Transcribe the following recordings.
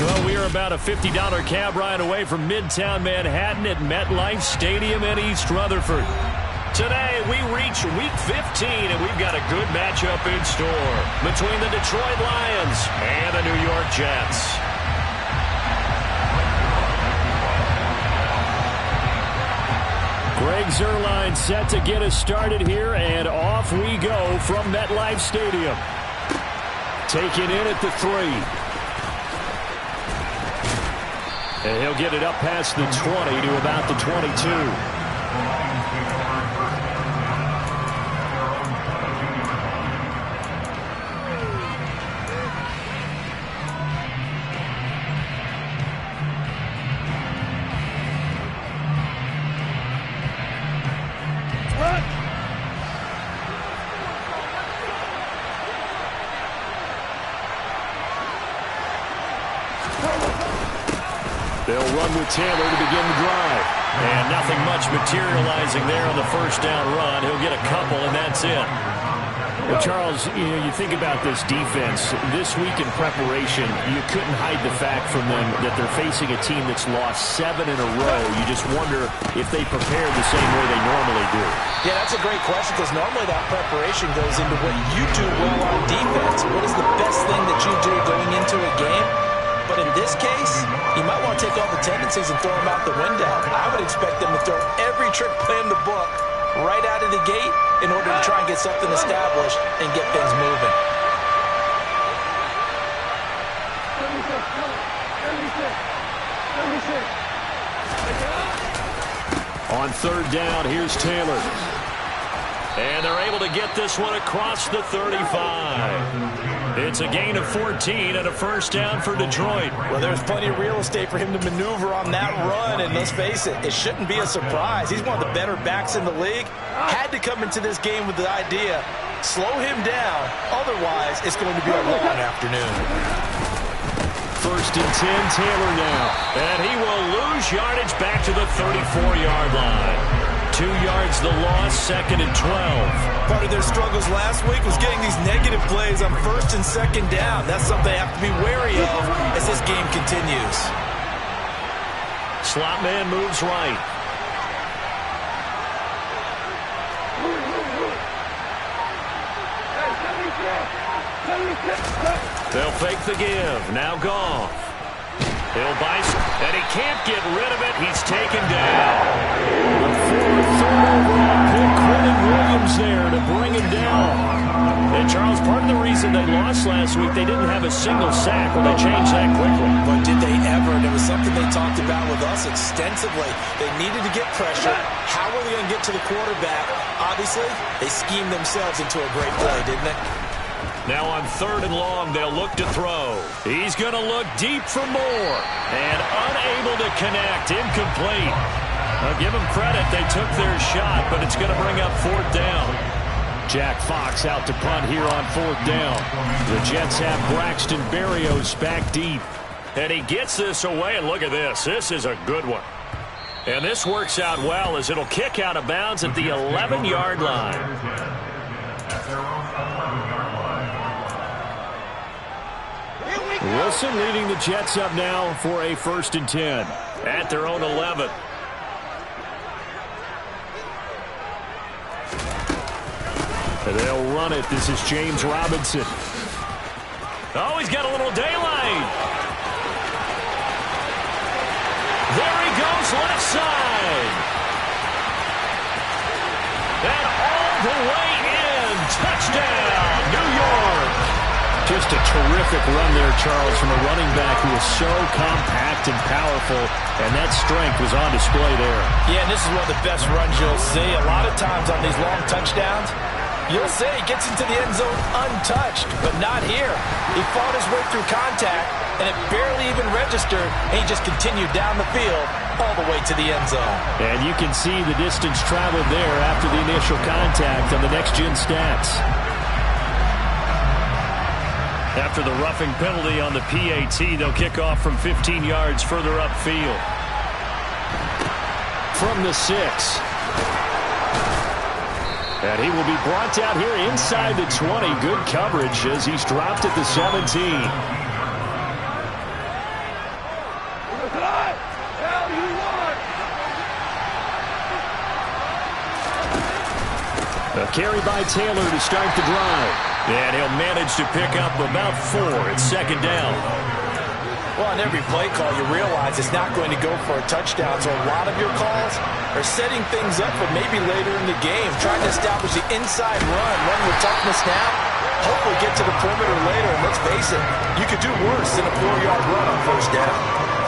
Well, we are about a $50 cab ride away from Midtown Manhattan at MetLife Stadium in East Rutherford. Today, we reach Week 15, and we've got a good matchup in store between the Detroit Lions and the New York Jets. Greg Zuerlein set to get us started here, and off we go from MetLife Stadium. Taken in at the 3. And he'll get it up past the 20 to about the 22. They'll run with Taylor to begin the drive. And nothing much materializing there on the first down run. He'll get a couple, and that's it. Well, Charles, you think about this defense. This week in preparation, you couldn't hide the fact from them that they're facing a team that's lost 7 in a row. You just wonder if they prepared the same way they normally do. Yeah, that's a great question, because normally that preparation goes into what you do well on defense. What is the best thing that you do going into a game? But in this case, you might want to take all the tendencies and throw them out the window. I would expect them to throw every trick play in the book right out of the gate in order to try and get something established and get things moving. On third down, here's Taylor. And they're able to get this one across the 35. It's a gain of 14 and a first down for Detroit. Well, there's plenty of real estate for him to maneuver on that run, and let's face it, it shouldn't be a surprise. He's one of the better backs in the league. Had to come into this game with the idea, slow him down, otherwise it's going to be a long afternoon. First and 10, Taylor now. And he will lose yardage back to the 34-yard line. 2 yards the loss, second and 12. Part of their struggles last week was getting these negative plays on first and second down. That's something they have to be wary of as this game continues. Slot man moves right. They'll fake the give. Now Goff. He'll and he can't get rid of it. He's taken down. The third overall pick, Quentin Williams there to bring him down. And Charles, part of the reason they lost last week, they didn't have a single sack. Well, they changed that quickly. But did they ever? And it was something they talked about with us extensively. They needed to get pressure. How were they going to get to the quarterback? Obviously, they schemed themselves into a great play, didn't they? Now on third and long, they'll look to throw. He's going to look deep for more. And unable to connect. Incomplete. I'll give them credit. They took their shot, but it's going to bring up fourth down. Jack Fox out to punt here on fourth down. The Jets have Braxton Berrios back deep. And he gets this away, and look at this. This is a good one. And this works out well as it'll kick out of bounds at the 11-yard line. Wilson leading the Jets up now for a first and 10 at their own 11. And they'll run it. This is James Robinson. Oh, he's got a little daylight. There he goes, left side. And all the way in. Touchdown, New York. Just a terrific run there, Charles, from a running back who is so compact and powerful, and that strength was on display there. Yeah, and this is one of the best runs you'll see. A lot of times on these long touchdowns, you'll see he gets into the end zone untouched, but not here. He fought his way through contact, and it barely even registered, and he just continued down the field all the way to the end zone. And you can see the distance traveled there after the initial contact on the next-gen stats. After the roughing penalty on the PAT, they'll kick off from 15 yards further upfield. From the 6. And he will be brought down here inside the 20. Good coverage as he's dropped at the 17. A carry by Taylor to start the drive. And he'll manage to pick up about 4 at second down. Well, on every play call, you realize it's not going to go for a touchdown, so a lot of your calls are setting things up for maybe later in the game, trying to establish the inside run with toughness now, hopefully get to the perimeter later, and let's face it, you could do worse than a 4-yard run on first down.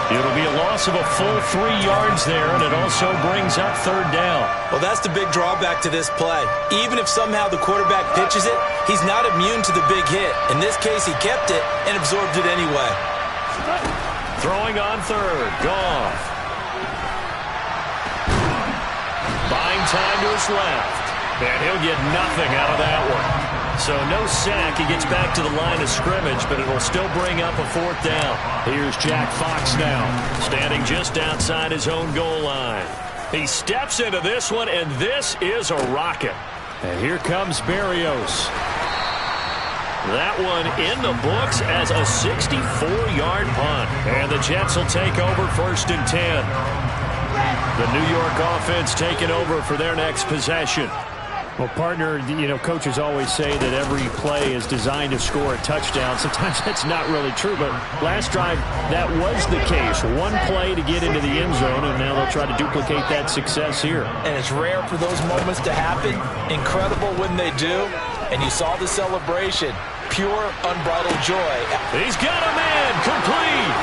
It'll be a loss of a full 3 yards there, and it also brings up third down. Well, that's the big drawback to this play. Even if somehow the quarterback pitches it, he's not immune to the big hit. In this case, he kept it and absorbed it anyway. Throwing on third. Goff. Buying time to his left. And he'll get nothing out of that one. So no sack. He gets back to the line of scrimmage, but it'll still bring up a 4th down. Here's Jack Fox now, standing just outside his own goal line. He steps into this one, and this is a rocket. And here comes Berrios. That one in the books as a 64-yard punt. And the Jets will take over 1st and 10. The New York offense taking over for their next possession. Well, partner, coaches always say that every play is designed to score a touchdown. Sometimes that's not really true, but last drive, that was the case. One play to get into the end zone, and now they'll try to duplicate that success here. And it's rare for those moments to happen. Incredible when they do. And you saw the celebration. Pure, unbridled joy. He's got a man complete.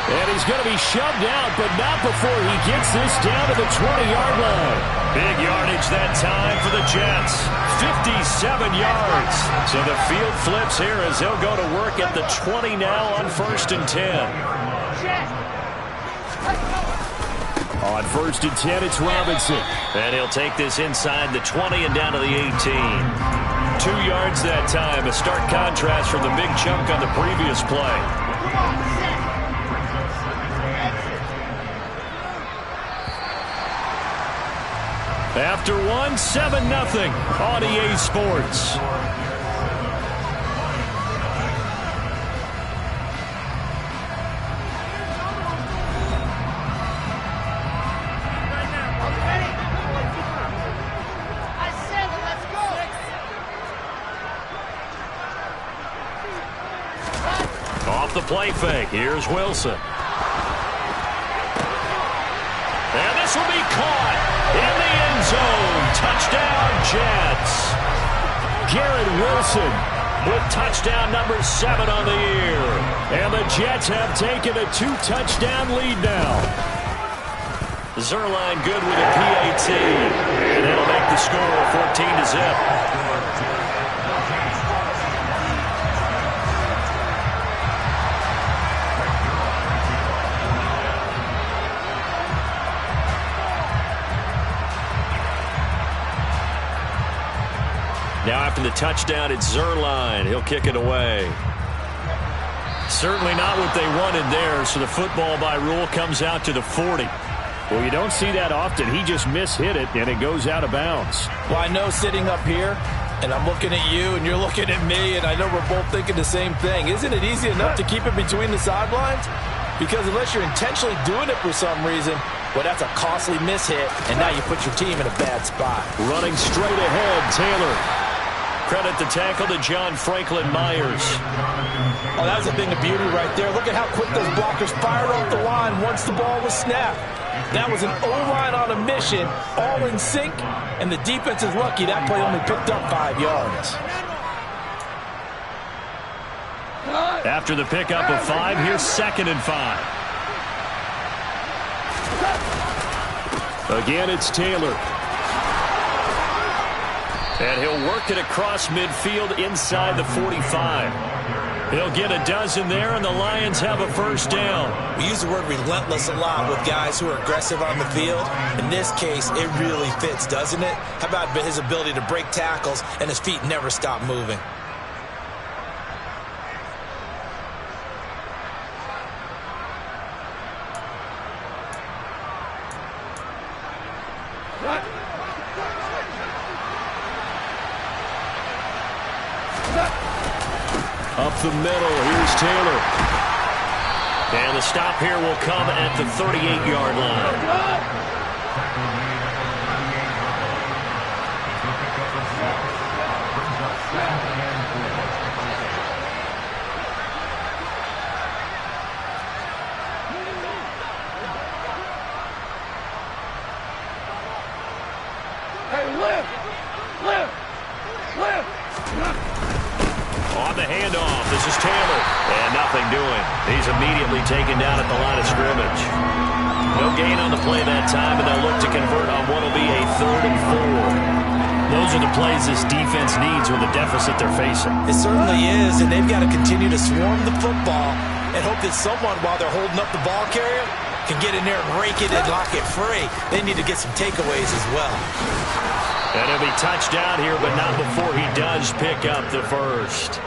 And he's going to be shoved out, but not before he gets this down to the 20-yard line. Big yardage that time for the Jets. 57 yards. So the field flips here as they'll go to work at the 20 now on 1st and 10. On 1st and 10, it's Robinson. And he'll take this inside the 20 and down to the 18. 2 yards that time, a stark contrast from the big chunk on the previous play. After 7-0 on EA Sports. Off the play fake, here's Wilson. And this will be caught in the end zone. Touchdown, Jets. Garrett Wilson with touchdown number 7 on the year. And the Jets have taken a 2-touchdown lead now. Zuerlein good with a PAT. And that'll make the score 14-0. Now after the touchdown, it's Zuerlein. He'll kick it away. Certainly not what they wanted there, so the football by rule comes out to the 40. Well, you don't see that often. He just mishit it, and it goes out of bounds. Well, I know sitting up here, and I'm looking at you, and you're looking at me, and I know we're both thinking the same thing. Isn't it easy enough to keep it between the sidelines? Because unless you're intentionally doing it for some reason, well, that's a costly mishit, and now you put your team in a bad spot. Running straight ahead, Taylor. Credit the tackle to John Franklin Myers. Oh, that was a thing of beauty right there. Look at how quick those blockers fired off the line once the ball was snapped. That was an O-line on a mission, all in sync, and the defense is lucky that play only picked up 5 yards. After the pickup of 5, here's 2nd and 5. Again, it's Taylor. And he'll work it across midfield inside the 45. He'll get a dozen there, and the Lions have a 1st down. We use the word relentless a lot with guys who are aggressive on the field. In this case, it really fits, doesn't it? How about his ability to break tackles and his feet never stop moving? Up the middle, here's Taylor. And the stop here will come at the 38-yard line. This is Taylor. And nothing doing. He's immediately taken down at the line of scrimmage. No gain on the play that time, and they'll look to convert on what will be a 3rd and 4. Those are the plays this defense needs with the deficit they're facing. It certainly is, and they've got to continue to swarm the football and hope that someone, while they're holding up the ball carrier, can get in there and rake it and lock it free. They need to get some takeaways as well. And it'll be touchdown here, but not before he does pick up the first.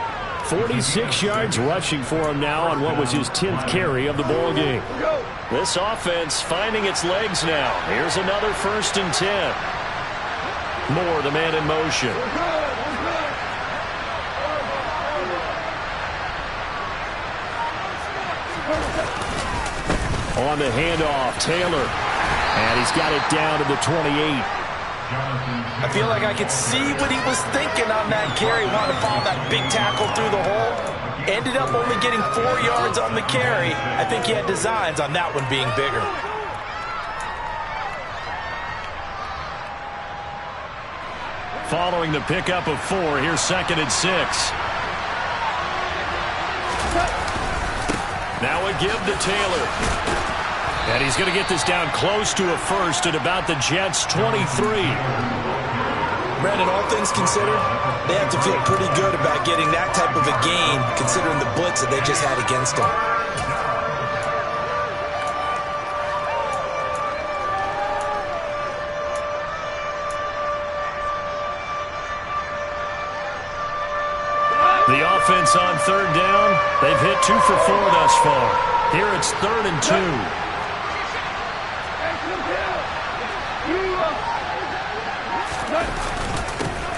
46 yards rushing for him now on what was his 10th carry of the ball game. This offense finding its legs now. Here's another 1st and 10. Moore, the man in motion. On the handoff, Taylor. And he's got it down to the 28. I feel like I could see what he was thinking on that carry. Wanted to follow that big tackle through the hole. Ended up only getting 4 yards on the carry. I think he had designs on that one being bigger. Following the pickup of 4, here's 2nd and 6. Now a give to Taylor. And he's going to get this down close to a first at about the Jets' 23. Brandon, all things considered, they have to feel pretty good about getting that type of a gain, considering the blitz that they just had against them. The offense on 3rd down, they've hit 2 for 4 thus far. Here it's 3rd and 2.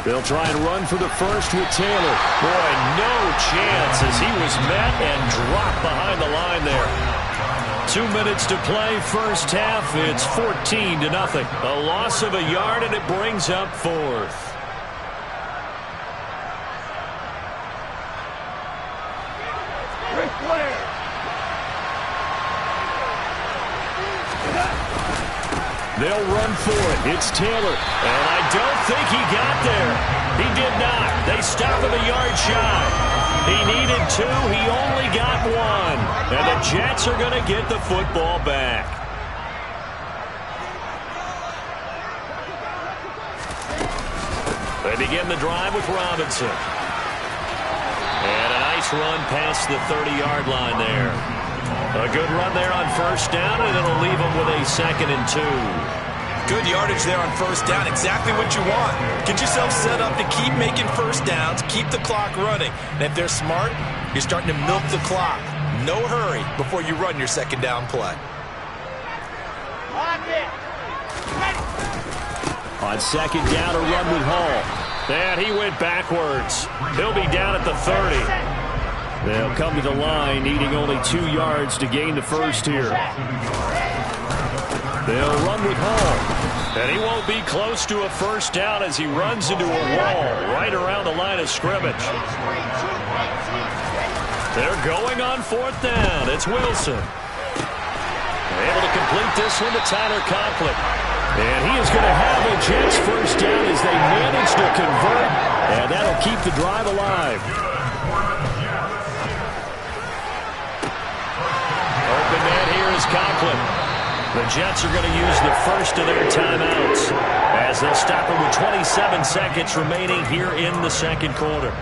They'll try and run for the first with Taylor. Boy, no chance as he was met and dropped behind the line there. 2 minutes to play, first half. It's 14-0. A loss of a yard, and it brings up 4th. They'll run for it. It's Taylor. And I don't think he got there. He did not. They stop him a yard shy. He needed 2. He only got 1. And the Jets are going to get the football back. They begin the drive with Robinson. And a nice run past the 30-yard line there. A good run there on 1st down, and it'll leave them with a 2nd and 2. Good yardage there on 1st down. Exactly what you want. Get yourself set up to keep making 1st downs, keep the clock running. And if they're smart, you're starting to milk the clock. No hurry before you run your 2nd down play. On 2nd down, a run with Hall. And he went backwards. He'll be down at the 30. They'll come to the line, needing only 2 yards to gain the first here. They'll run with Hall. And he won't be close to a 1st down as he runs into a wall right around the line of scrimmage. They're going on 4th down. It's Wilson. Able to complete this one to Tyler Conklin. And he is going to have a Jets 1st down as they manage to convert. And that'll keep the drive alive. Open man here is Conklin. The Jets are going to use the first of their timeouts as they'll stop him with 27 seconds remaining here in the 2nd quarter.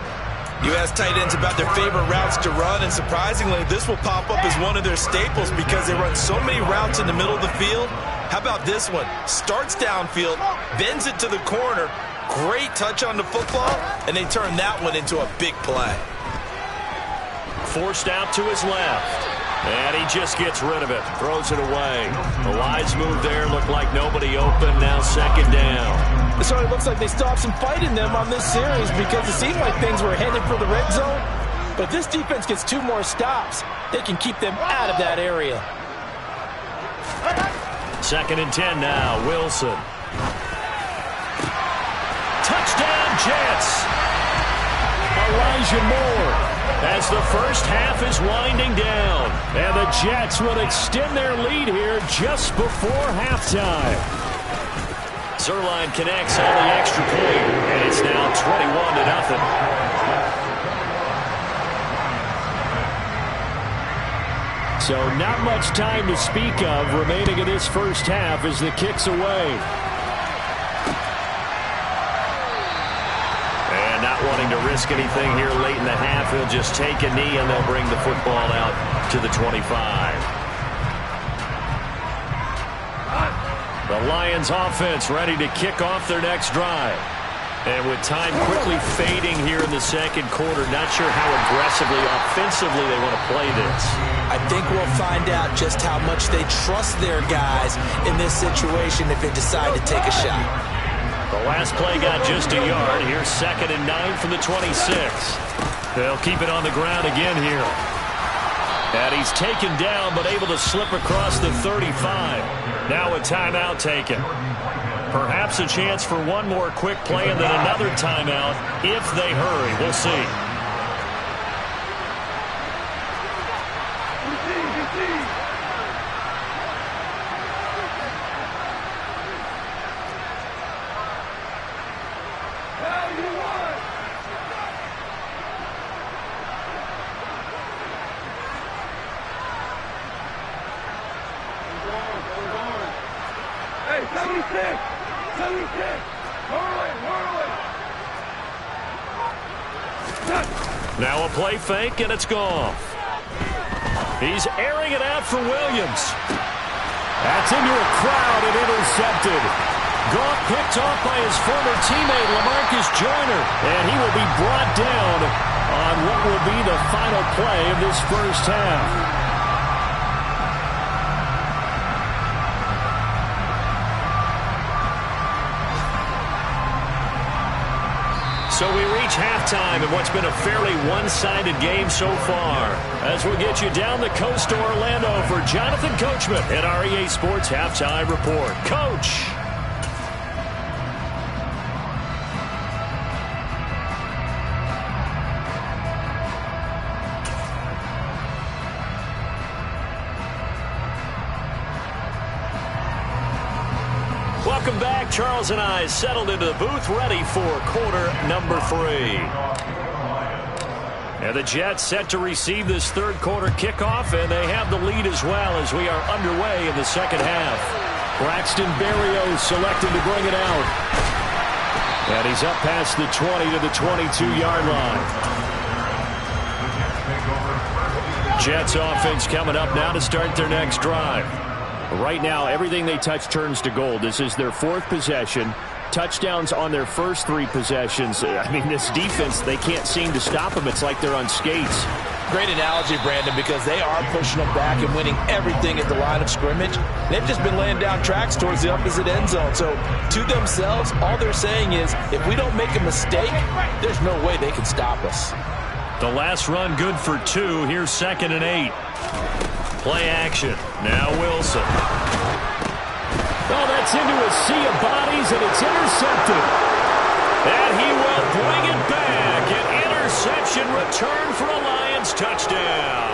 You ask tight ends about their favorite routes to run, and surprisingly, this will pop up as one of their staples because they run so many routes in the middle of the field. How about this one? Starts downfield, bends it to the corner, great touch on the football, and they turn that one into a big play. Forced out to his left. And he just gets rid of it, throws it away. A wise move there, looked like nobody open, now 2nd down. It sort of looks like they stopped some fight in them on this series because it seemed like things were headed for the red zone. But if this defense gets 2 more stops, they can keep them out of that area. 2nd and 10 now, Wilson. Touchdown, Jets! Elijah Moore. As the first half is winding down. And the Jets will extend their lead here just before halftime. Zuerlein connects on the extra point. And it's now 21-0. So not much time to speak of remaining in this first half as the kick's away. And not wanting to risk anything here late in the half, he'll just take a knee and they'll bring the football out to the 25. The Lions offense ready to kick off their next drive. And with time quickly fading here in the second quarter, not sure how aggressively, offensively they want to play this. I think we'll find out just how much they trust their guys in this situation if they decide to take a shot. The last play got just a yard. Here's 2nd and 9 from the 26. They'll keep it on the ground again here. And he's taken down but able to slip across the 35. Now a timeout taken. Perhaps a chance for one more quick play and then another timeout if they hurry. We'll see. Now a play fake, and it's gone. He's airing it out for Williams. That's into a crowd and intercepted. Goff picked off by his former teammate LaMarcus Joyner, and he will be brought down on what will be the final play of this first half. So we reach halftime in what's been a fairly one-sided game so far. As we get you down the coast to Orlando for Jonathan Coachman at our EA Sports Halftime Report. Coach. Welcome back. Charles and I settled into the booth, ready for quarter number 3. And the Jets set to receive this third quarter kickoff, and they have the lead as well as we are underway in the second half. Braxton Berrios selected to bring it out. And he's up past the 20 to the 22-yard line. Jets offense coming up now to start their next drive. Right now, everything they touch turns to gold. This is their 4th possession. Touchdowns on their first 3 possessions. I mean, this defense, they can't seem to stop them. It's like they're on skates. Great analogy, Brandon, because they are pushing them back and winning everything at the line of scrimmage. They've just been laying down tracks towards the opposite end zone. So, to themselves, all they're saying is, if we don't make a mistake, there's no way they can stop us. The last run good for 2. Here's 2nd and 8. Play action. Now Wilson. Oh, that's into a sea of bodies, and it's intercepted. And he will bring it back. An interception return for a Lions touchdown.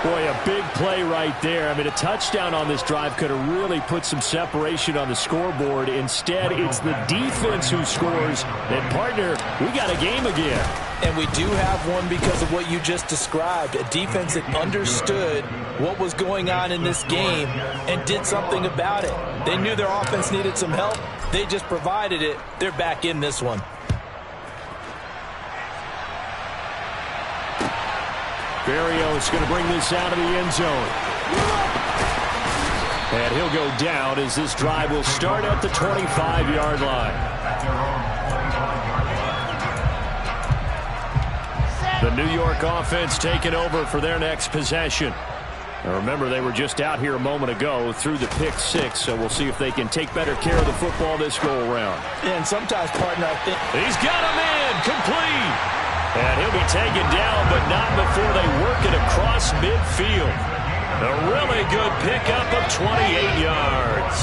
Boy, a big play right there. I mean, a touchdown on this drive could have really put some separation on the scoreboard. Instead, it's the defense who scores. And, partner, we got a game again. And we do have one because of what you just described. A defense that understood what was going on in this game and did something about it. They knew their offense needed some help. They just provided it. They're back in this one. Berrios going to bring this out of the end zone. And he'll go down as this drive will start at the 25-yard line. The New York offense taking over for their next possession. Now remember, they were just out here a moment ago through the pick 6, so we'll see if they can take better care of the football this go-around. And sometimes, partner, I think he's got a man complete. And he'll be taken down, but not before they work it across midfield. A really good pickup of 28 yards.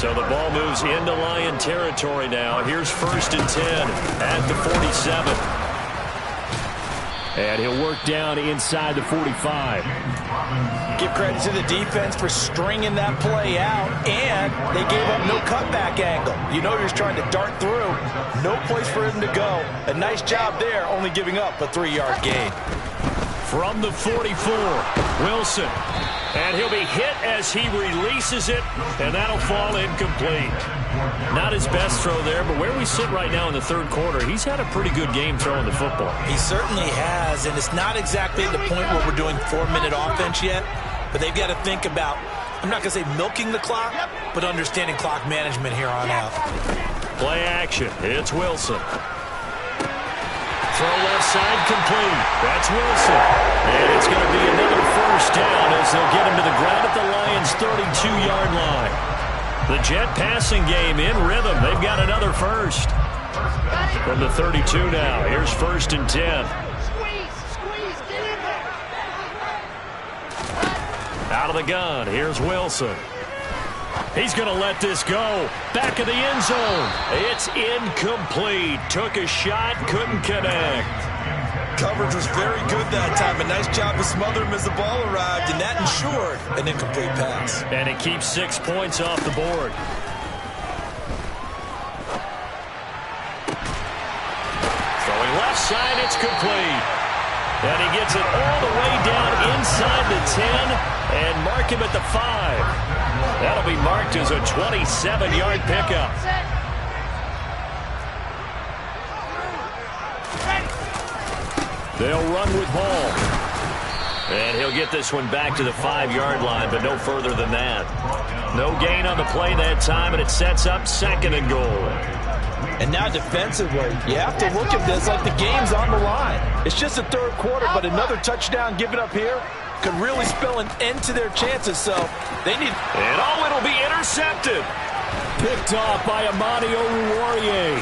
So the ball moves into Lion territory now. Here's 1st and 10 at the 47. And he'll work down inside the 45. Give credit to the defense for stringing that play out, and they gave up no cutback angle. You know he's trying to dart through. No place for him to go. A nice job there, only giving up a 3-yard gain. From the 44, Wilson. And he'll be hit as he releases it, and that'll fall incomplete. Not his best throw there, but where we sit right now in the third quarter, he's had a pretty good game throwing the football. He certainly has, and it's not exactly the point where we're doing 4-minute offense yet, but they've got to think about, I'm not going to say milking the clock, but understanding clock management here on out. Play action. It's Wilson. Throw left side complete. That's Wilson. And it's going to be another first down as they'll get him to the ground at the Lions' 32-yard line. The Jet passing game in rhythm. They've got another first. From the 32 now. Here's 1st and 10. Out of the gun. Here's Wilson. He's going to let this go. Back of the end zone. It's incomplete. Took a shot, couldn't connect. Coverage was very good that time. A nice job to smother him as the ball arrived, and that ensured an incomplete pass. And it keeps 6 points off the board. Throwing left side, it's complete. And he gets it all the way down inside the 10 and mark him at the 5. That'll be marked as a 27-yard pickup. They'll run with ball. And he'll get this one back to the 5-yard line, but no further than that. No gain on the play that time, and it sets up 2nd and goal. And now defensively, you have to look at this like the game's on the line. It's just the third quarter, but another touchdown given up here could really spell an end to their chances, so they need... And it'll be intercepted. Picked off by Amani Oruwariye.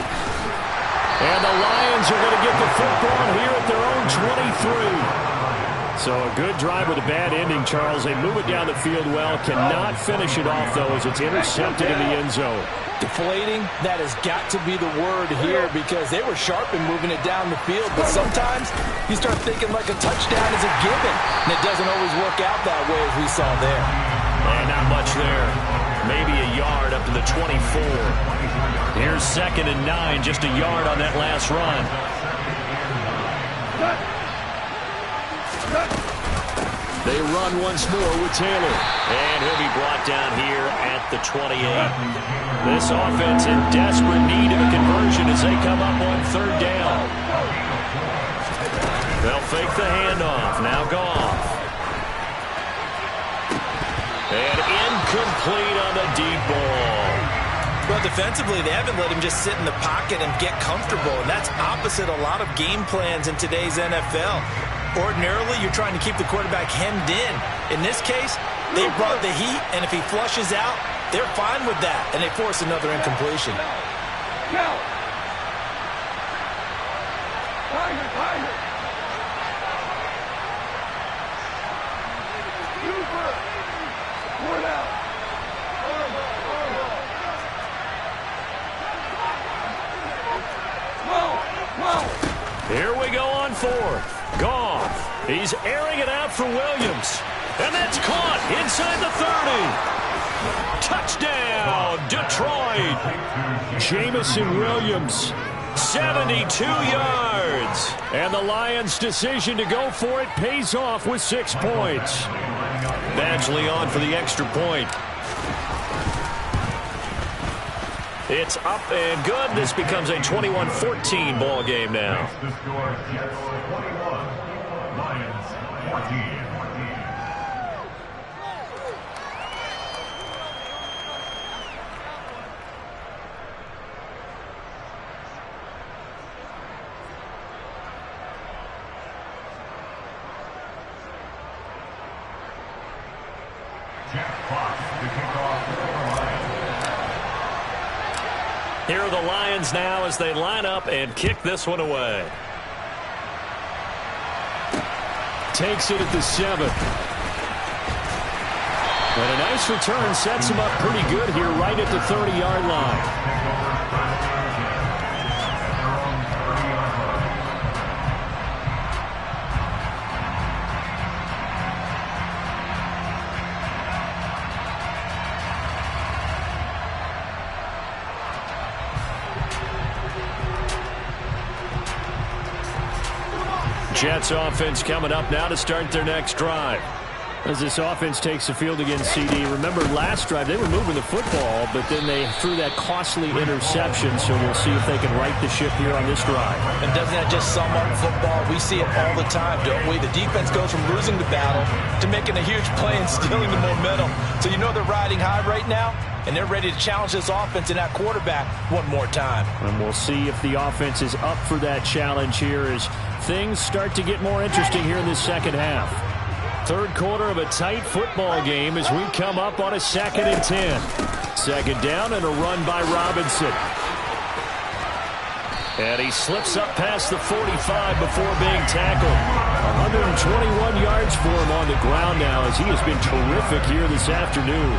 And the Lions are going to get the football here at their own 23. So a good drive with a bad ending, Charles. They move it down the field well. Cannot finish it off, though, as it's intercepted in the end zone. Deflating, that has got to be the word here because they were sharp in moving it down the field. But sometimes you start thinking like a touchdown is a given, and it doesn't always work out that way as we saw there. And not much there. Maybe a yard up to the 24. Here's 2nd and 9, just a yard on that last run. They run once more with Taylor. And he'll be brought down here at the 28. This offense in desperate need of a conversion as they come up on 3rd down. They'll fake the handoff. Now Goff. And incomplete on the deep ball. Well, defensively, they haven't let him just sit in the pocket and get comfortable, and that's opposite a lot of game plans in today's NFL. Ordinarily, you're trying to keep the quarterback hemmed in. In this case, they brought the heat, and if he flushes out, they're fine with that, and they force another incompletion. Here we go on 4th. Goff. He's airing it out for Williams. And that's caught inside the 30. Touchdown, Detroit. Jamison Williams, 72 yards. And the Lions' decision to go for it pays off with 6 points. Badgley on for the extra point. It's up and good. This becomes a 21-14 ball game now. Here are the Lions now as they line up and kick this one away. Takes it at the 7. And a nice return sets him up pretty good here right at the 30-yard line. Jets offense coming up now to start their next drive. As this offense takes the field against CD, remember last drive they were moving the football, but then they threw that costly interception, so we'll see if they can right the ship here on this drive. And doesn't that just sum up football? We see it all the time, don't we? The defense goes from losing the battle to making a huge play and stealing the momentum. So you know they're riding high right now, and they're ready to challenge this offense and that quarterback one more time. And we'll see if the offense is up for that challenge here as things start to get more interesting here in this second half. Third quarter of a tight football game as we come up on a 2nd and 10. Second down and a run by Robinson. And he slips up past the 45 before being tackled. 121 yards for him on the ground now as he has been terrific here this afternoon.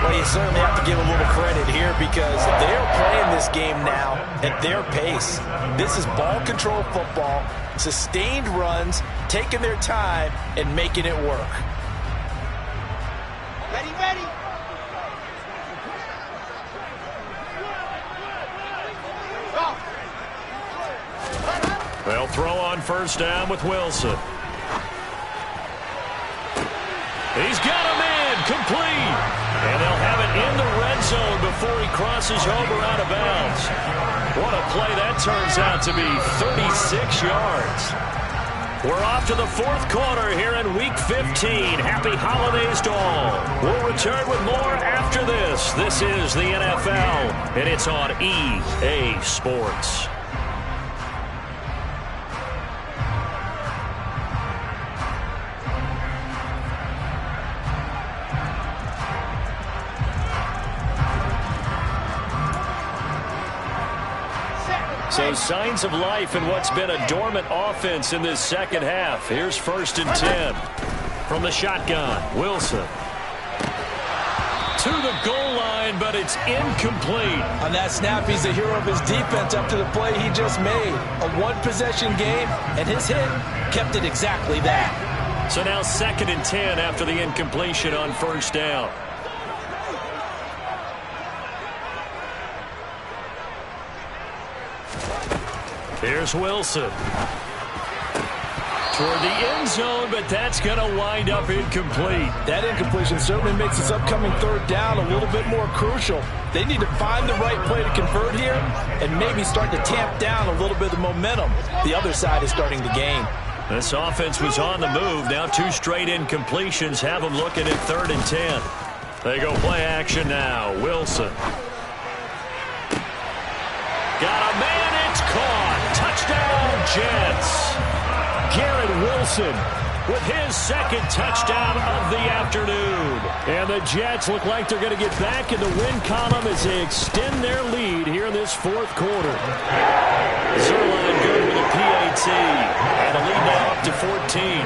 Well, you certainly have to give a little credit here because they're playing this game now at their pace. This is ball control football, sustained runs, taking their time and making it work. Ready, ready. Go. They'll throw on first down with Wilson. He's got a man complete. And they'll have it in the red zone before he crosses over out of bounds. What a play that turns out to be, 36 yards. We're off to the fourth quarter here in Week 15. Happy holidays to all. We'll return with more after this. This is the NFL, and it's on EA Sports. So signs of life in what's been a dormant offense in this second half. Here's 1st and 10 from the shotgun. Wilson to the goal line, but it's incomplete. On that snap, he's the hero of his defense up to the play he just made. A one-possession game, and his hit kept it exactly that. So now 2nd and 10 after the incompletion on first down. Here's Wilson. Toward the end zone, but that's going to wind up incomplete. That incompletion certainly makes this upcoming third down a little bit more crucial. They need to find the right play to convert here and maybe start to tamp down a little bit of momentum. The other side is starting to gain. This offense was on the move. Now 2 straight incompletions have them looking at 3rd and 10. They go play action now. Wilson. Got a man. It's caught. Touchdown, Jets. Garrett Wilson with his 2nd touchdown of the afternoon. And the Jets look like they're going to get back in the win column as they extend their lead here in this 4th quarter. Zuerlein good with a PAT. And a lead now up to 14.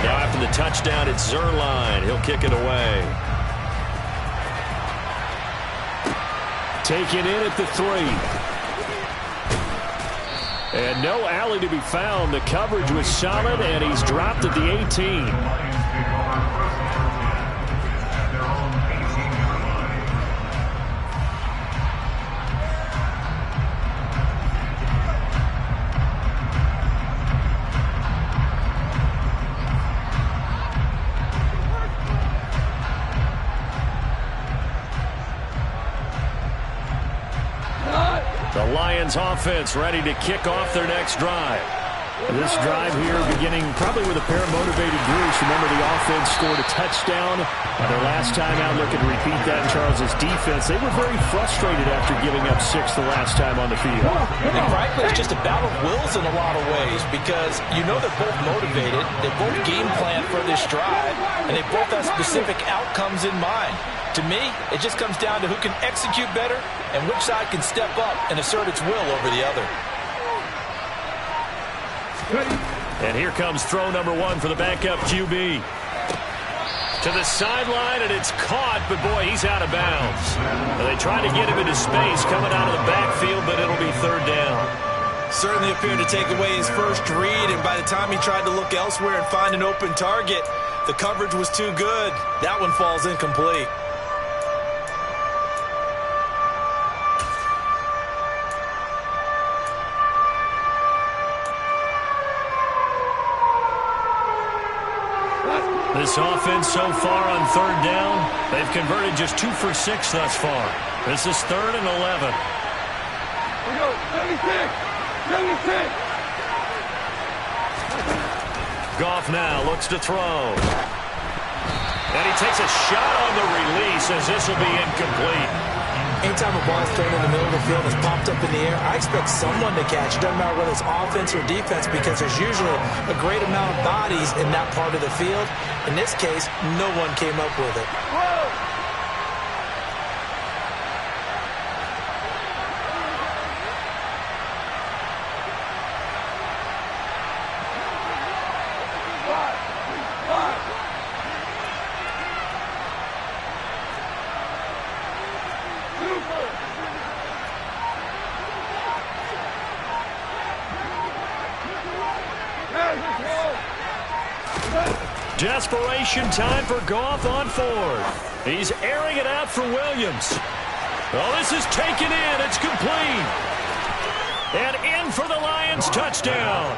Now after the touchdown, it's Zuerlein. He'll kick it away. Taken in at the 3. And no alley to be found. The coverage was solid, and he's dropped at the 18. The Lions offense ready to kick off their next drive. This drive here beginning probably with a pair of motivated Bruce. Remember, the offense scored a touchdown their last time out. Looking to repeat that in Charles' defense. They were very frustrated after giving up 6 the last time on the field. And frankly, it's just a battle of wills in a lot of ways because you know they're both motivated. They both game plan for this drive, and they both have specific outcomes in mind. To me, it just comes down to who can execute better and which side can step up and assert its will over the other. And here comes throw number 1 for the backup QB. To the sideline, and it's caught, but boy, he's out of bounds. They tried to get him into space coming out of the backfield, but it'll be 3rd down. Certainly appeared to take away his first read, and by the time he tried to look elsewhere and find an open target, the coverage was too good. That one falls incomplete. This offense so far on third down, they've converted just 2 for 6 thus far. This is 3rd and 11. We go, 76! 76! Goff now looks to throw. And he takes a shot on the release as this will be incomplete. Anytime a ball is thrown in the middle of the field and it's popped up in the air, I expect someone to catch it. Doesn't matter whether it's offense or defense, because there's usually a great amount of bodies in that part of the field. In this case, no one came up with it. Desperation time for Goff on 4th. He's airing it out for Williams. Oh, this is taken in. It's complete. And in for the Lions touchdown.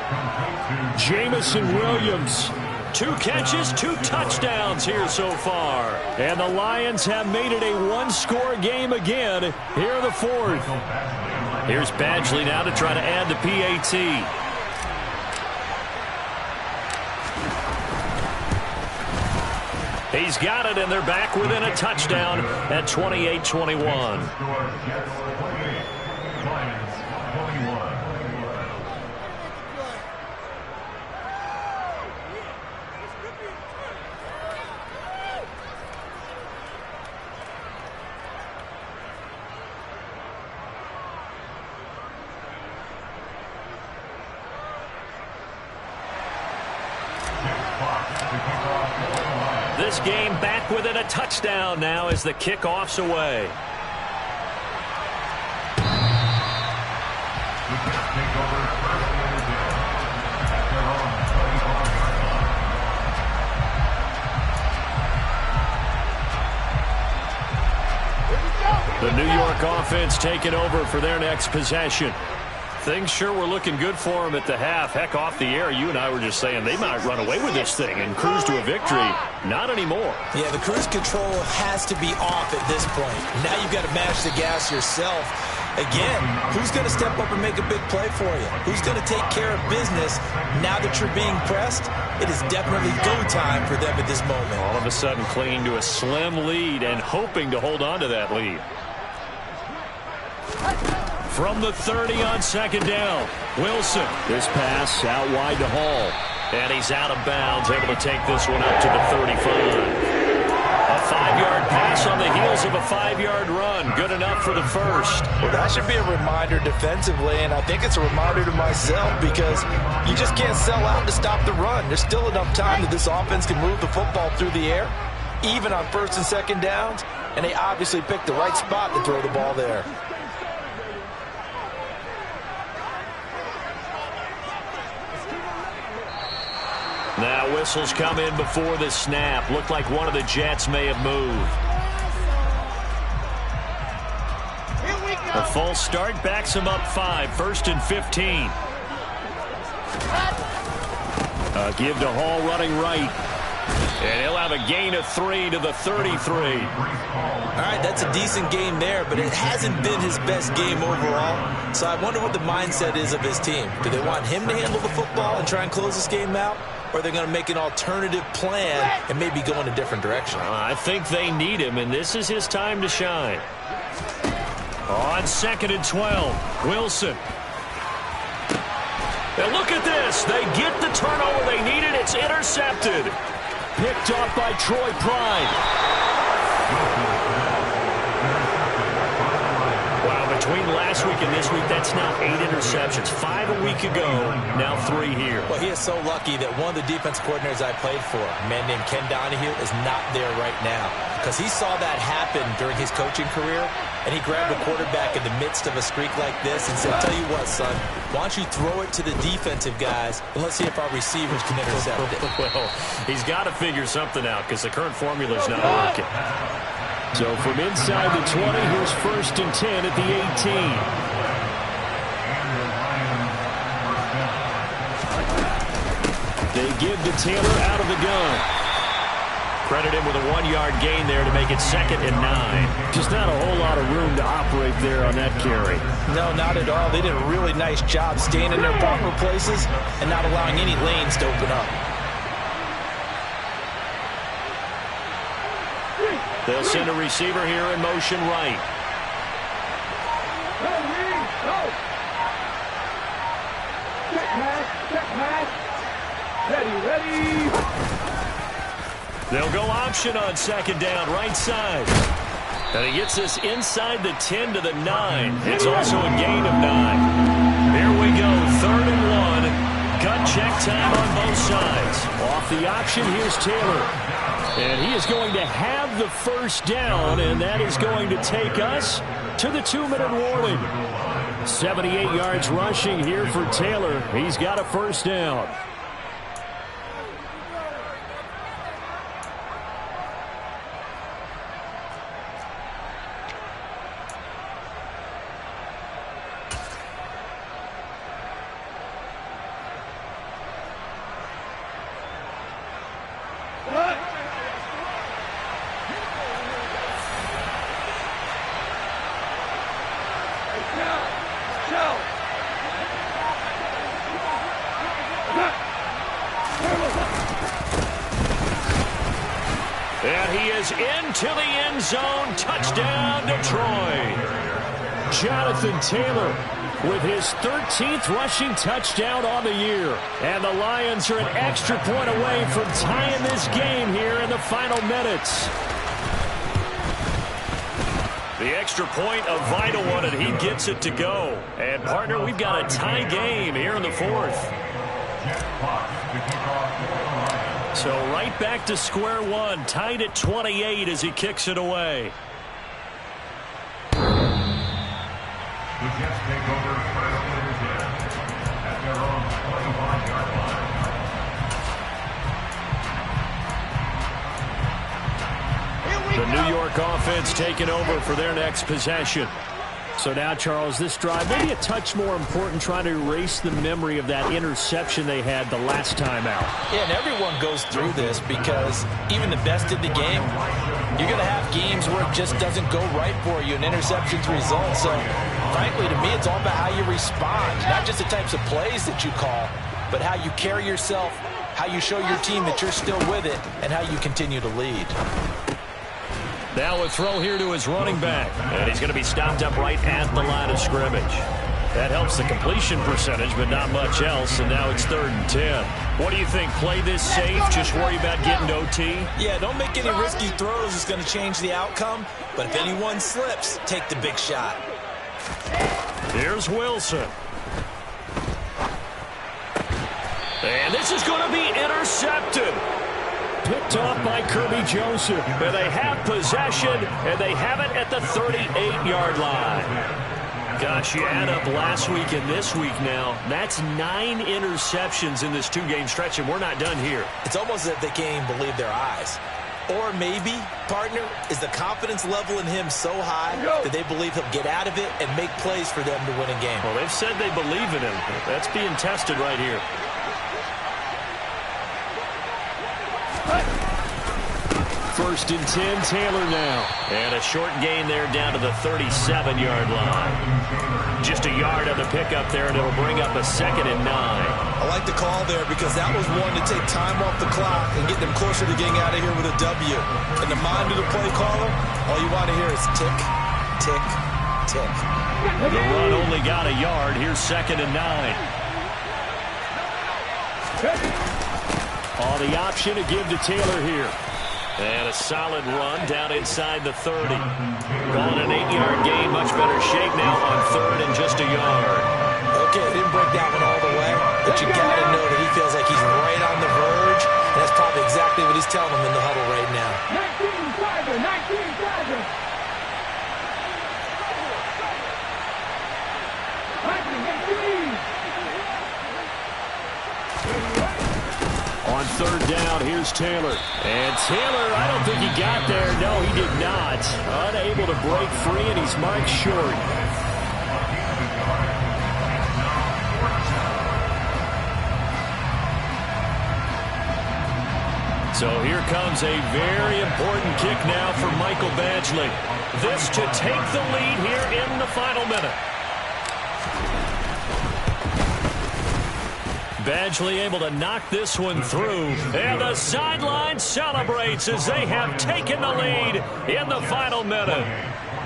Jamison Williams. 2 catches, 2 touchdowns here so far. And the Lions have made it a 1-score game again here in the 4th. Here's Badgley now to try to add the PAT. He's got it, and they're back within a touchdown at 28-21. This game back within a touchdown now as the kickoff's away. The New York offense taking over for their next possession. Things sure were looking good for them at the half. Heck, off the air, you and I were just saying they might run away with this thing and cruise to a victory. Not anymore. Yeah, the cruise control has to be off at this point. Now you've got to mash the gas yourself. Again, who's going to step up and make a big play for you? Who's going to take care of business now that you're being pressed? It is definitely go time for them at this moment. All of a sudden clinging to a slim lead and hoping to hold on to that lead. From the 30 on 2nd down, Wilson. This pass out wide to Hall. And he's out of bounds, able to take this one up to the 35. A 5-yard pass on the heels of a 5-yard run. Good enough for the first. Well, that should be a reminder defensively, and I think it's a reminder to myself because you just can't sell out to stop the run. There's still enough time that this offense can move the football through the air, even on 1st and 2nd downs, and they obviously picked the right spot to throw the ball there. Now whistles come in before the snap. Looked like one of the Jets may have moved. A false start backs him up 5. 1st and 15. Give to Hall running right. And he'll have a gain of 3 to the 33. All right, that's a decent game there, but it hasn't been his best game overall. So I wonder what the mindset is of his team. Do they want him to handle the football and try and close this game out? Or are they going to make an alternative plan and maybe go in a different direction? I think they need him, and this is his time to shine. On 2nd and 12, Wilson. And look at this. They get the turnover they needed. It's intercepted. Picked off by Troy Pride. Wow, between last week and this week, that's now 8 interceptions. 5 a week ago, now 3 here. Well, he is so lucky that one of the defense coordinators I played for, a man named Ken Donahue, is not there right now. Because he saw that happen during his coaching career, and he grabbed a quarterback in the midst of a streak like this and said, tell you what, son, why don't you throw it to the defensive guys, and let's see if our receivers can intercept it. Well, he's got to figure something out because the current formula is not working. So from inside the 20, here's 1st and 10 at the 18. They give to Taylor out of the gun. Credit him with a 1-yard gain there to make it 2nd and 9. Just not a whole lot of room to operate there on that carry. No, not at all. They did a really nice job staying in their proper places and not allowing any lanes to open up. They'll send a receiver here in motion right. Check pass. Ready. They'll go option on 2nd down, right side. And he gets this inside the 10 to the 9. It's also a gain of 9. Here we go, 3rd and 1. Cut check time on both sides. Off the option, here's Taylor. And he is going to have the first down, and that is going to take us to the 2-minute warning. 78 yards rushing here for Taylor. He's got a first down. And he is into the end zone. Touchdown, Detroit. Jonathan Taylor with his 13th rushing touchdown on the year. And the Lions are an extra point away from tying this game here in the final minutes. The extra point, a vital one, and he gets it to go. And, partner, we've got a tie game here in the 4th. So right back to square one, tied at 28 as he kicks it away. The Jets take over first and 10 at their own 25-yard line. The New York offense taking over for their next possession. So now, Charles, this drive maybe a touch more important, trying to erase the memory of that interception they had the last time out. Yeah, and everyone goes through this because even the best in the game, you're going to have games where it just doesn't go right for you and interceptions result. So, frankly, to me, it's all about how you respond, not just the types of plays that you call, but how you carry yourself, how you show your team that you're still with it, and how you continue to lead. Now a throw here to his running back. And he's going to be stopped up right at the line of scrimmage. That helps the completion percentage, but not much else. And now it's 3rd and 10. What do you think? Play this safe? Just worry about getting to OT? Yeah, don't make any risky throws. It's going to change the outcome. But if anyone slips, take the big shot. Here's Wilson. And this is going to be intercepted. Picked off by Kirby Joseph. And they have possession, and they have it at the 38-yard line. Gosh, you add up last week and this week now. That's 9 interceptions in this 2-game stretch, and we're not done here. It's almost as if they can't even believe their eyes. Or maybe, partner, is the confidence level in him so high that they believe he'll get out of it and make plays for them to win a game. Well, they've said they believe in him. That's being tested right here. First and 10, Taylor now. And a short gain there down to the 37-yard line. Just a yard on the pickup there, and it'll bring up a 2nd and 9. I like the call there because that was one to take time off the clock and get them closer to getting out of here with a W. In the mind of the play caller, all you want to hear is tick, tick, tick. The run only got a yard. Here's 2nd and 9. On the option to give to Taylor here. And a solid run down inside the 30. Calling an 8-yard gain. Much better shape now on 3rd and just a yard. Okay, didn't break that one all the way, but you got to know that he feels like he's right on the verge, and that's probably exactly what he's telling them in the huddle right now. 19-5, 19-5. On 3rd down, here's Taylor. And Taylor, I don't think he got there. No, he did not. Unable to break free, and he's marked short. So here comes a very important kick now for Michael Badgley. This to take the lead here in the final minute. Badgley able to knock this one through. And the sideline celebrates as they have taken the lead in the final minute.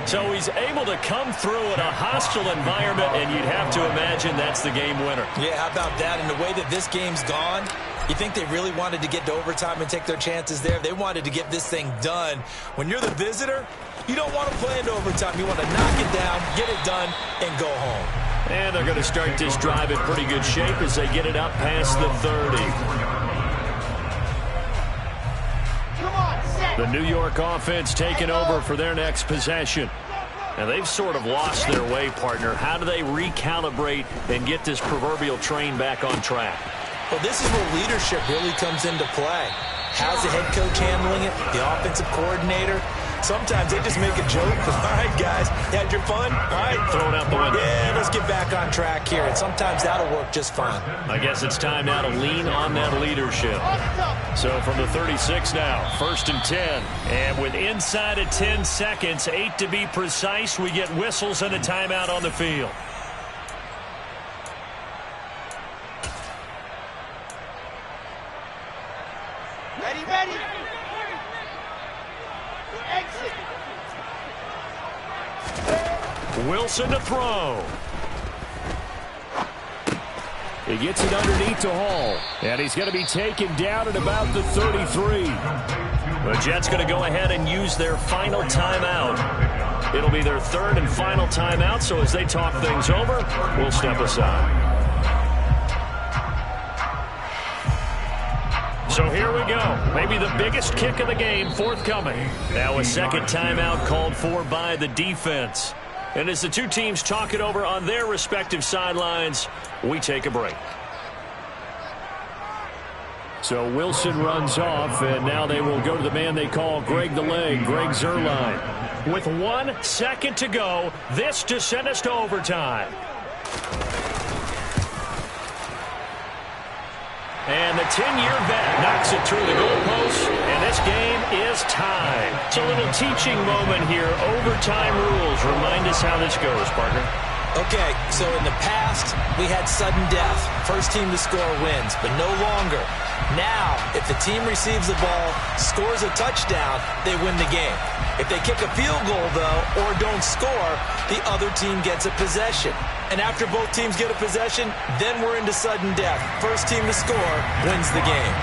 So he's able to come through in a hostile environment, and you'd have to imagine that's the game winner. Yeah, how about that? And the way that this game's gone, you think they really wanted to get to overtime and take their chances there? They wanted to get this thing done. When you're the visitor, you don't want to play into overtime. You want to knock it down, get it done, and go home. And they're going to start this drive in pretty good shape as they get it up past the 30. The New York offense taking over for their next possession. Now, they've sort of lost their way, partner. How do they recalibrate and get this proverbial train back on track? Well, this is where leadership really comes into play. How's the head coach handling it? The offensive coordinator? Sometimes they just make a joke. All right, guys, you had your fun? All right. Throw it out the window. Yeah, let's get back on track here. And sometimes that'll work just fine. I guess it's time now to lean on that leadership. So from the 36 now, 1st and 10. And with inside of 10 seconds, 8 to be precise, we get whistles and a timeout on the field. Ready. Exit. Wilson to throw. He gets it underneath to Hall. And he's going to be taken down at about the 33. The Jets going to go ahead and use their final timeout. It'll be their 3rd and final timeout, so as they talk things over, we'll step aside. So here we go. Maybe the biggest kick of the game forthcoming. Now a second timeout called for by the defense. And as the two teams talk it over on their respective sidelines, we take a break. So Wilson runs off, and now they will go to the man they call Greg the Leg, Greg Zuerlein. With 1 second to go, this to send us to overtime. And the 10-year vet knocks it through the goalpost, and this game is tied. It's a little teaching moment here. Overtime rules. Remind us how this goes, partner. Okay, so in the past, we had sudden death. First team to score wins, but no longer. Now, if the team receives the ball, scores a touchdown, they win the game. If they kick a field goal, though, or don't score, the other team gets a possession. And after both teams get a possession, then we're into sudden death. First team to score wins the game.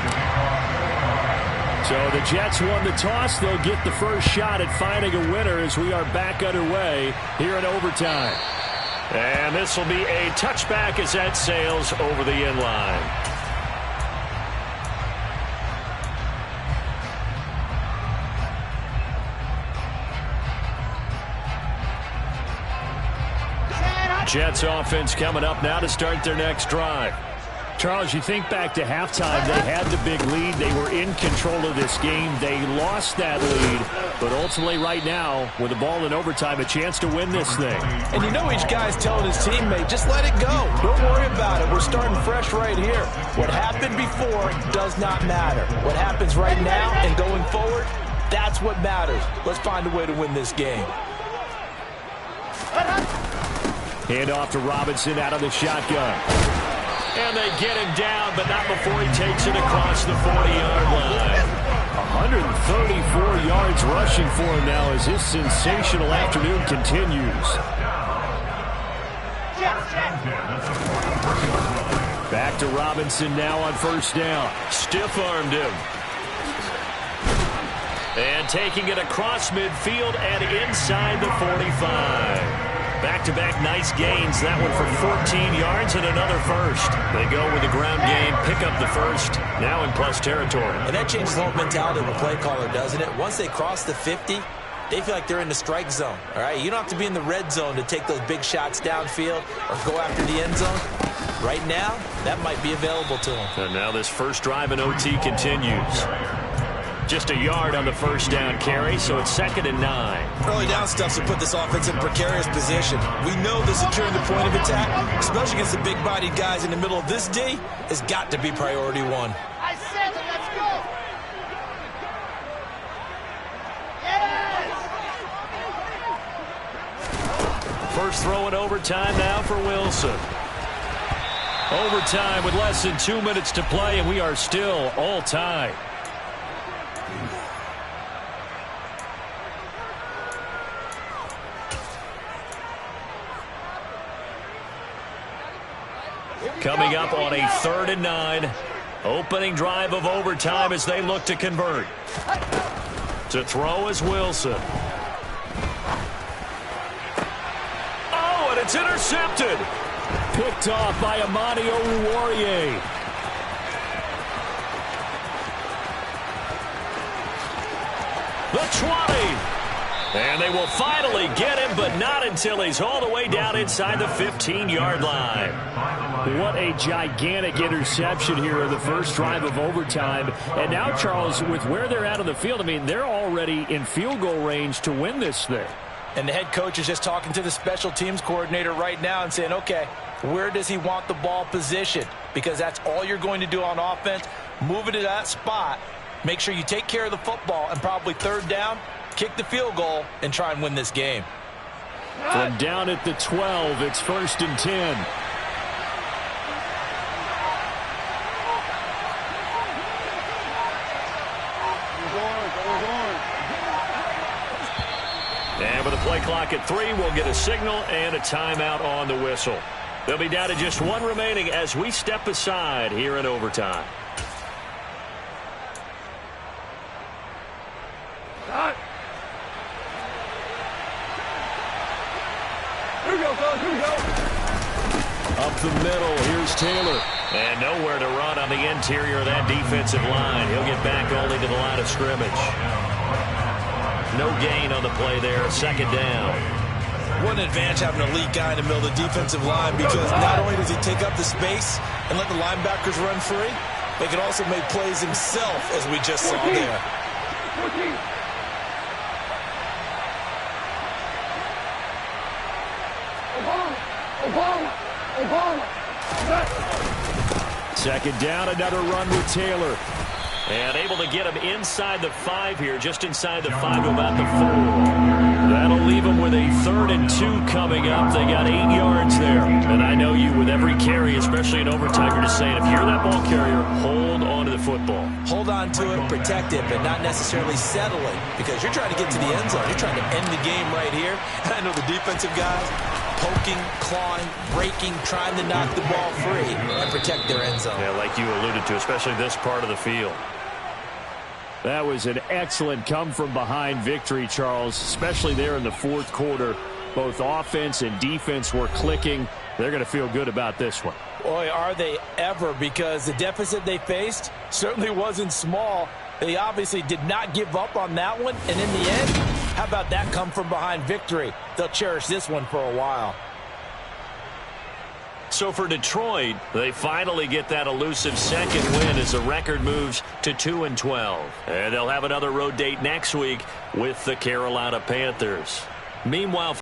So the Jets won the toss. They'll get the first shot at finding a winner as we are back underway here in overtime. And this will be a touchback as that sails over the end line. Jets offense coming up now to start their next drive. Charles, you think back to halftime, they had the big lead. They were in control of this game. They lost that lead. But ultimately right now, with the ball in overtime, a chance to win this thing. And you know each guy's telling his teammate, just let it go. Don't worry about it. We're starting fresh right here. What happened before does not matter. What happens right now and going forward, that's what matters. Let's find a way to win this game. Hand off to Robinson out of the shotgun. And they get him down, but not before he takes it across the 40-yard line. 134 yards rushing for him now as his sensational afternoon continues. Back to Robinson now on first down. Stiff-armed him. And taking it across midfield and inside the 45. Back-to-back nice gains. That one for 14 yards and another first. They go with the ground game, pick up the first, now in plus territory. And that changes the whole mentality of a play caller, doesn't it? Once they cross the 50, they feel like they're in the strike zone. All right, you don't have to be in the red zone to take those big shots downfield or go after the end zone. Right now, that might be available to them. And now this first drive in OT continues. Just a yard on the first down carry, so it's 2nd and 9. Early down stuff to put this offense in precarious position. We know that securing the point of attack, especially against the big-bodied guys in the middle of this D, has got to be priority one. I said it, let's go. first throw in overtime now for Wilson. Overtime with less than 2 minutes to play, and we are still all tied. Coming up on a 3rd and 9. Opening drive of overtime as they look to convert. To throw is Wilson. Oh, and it's intercepted. Picked off by Amani Oruwariye. The 20. And they will finally get him, but not until he's all the way down inside the 15-yard line. What a gigantic interception here in the first drive of overtime. And now, Charles, with where they're at on the field, I mean, they're already in field goal range to win this thing. And the head coach is just talking to the special teams coordinator right now and saying, okay, where does he want the ball positioned? Because that's all you're going to do on offense. Move it to that spot. Make sure you take care of the football, and probably 3rd down, kick the field goal, and try and win this game. From down at the 12, it's 1st and 10. And with the play clock at 3, we'll get a signal and a timeout on the whistle. They'll be down to just 1 remaining as we step aside here in overtime. Here we go, fellas. Here we go. Up the middle, here's Taylor. And nowhere to run on the interior of that defensive line. He'll get back only to the line of scrimmage. No gain on the play there, 2nd down. What an advantage having a elite guy in the middle of the defensive line, because not only does he take up the space and let the linebackers run free, but he can also make plays himself, as we just saw there. 14. Obama. 2nd down, another run with Taylor. And able to get him inside the 5 here, just inside the 5 to about the 4. That'll leave them with a 3rd and 2 coming up. They got 8 yards there. And I know you, with every carry, especially in overtime, you're just saying, if you're that ball carrier, hold on to the football. Hold on to it, protect it, but not necessarily settle it, because you're trying to get to the end zone. You're trying to end the game right here. And I know the defensive guys poking, clawing, breaking, trying to knock the ball free and protect their end zone. Yeah, like you alluded to, especially this part of the field. That was an excellent come-from-behind victory, Charles, especially there in the 4th quarter. Both offense and defense were clicking. They're going to feel good about this one. Boy, are they ever, because the deficit they faced certainly wasn't small. They obviously did not give up on that one, and in the end, how about that come-from-behind victory? They'll cherish this one for a while. So for Detroit, they finally get that elusive 2nd win as the record moves to 2-12. And they'll have another road date next week with the Carolina Panthers. Meanwhile,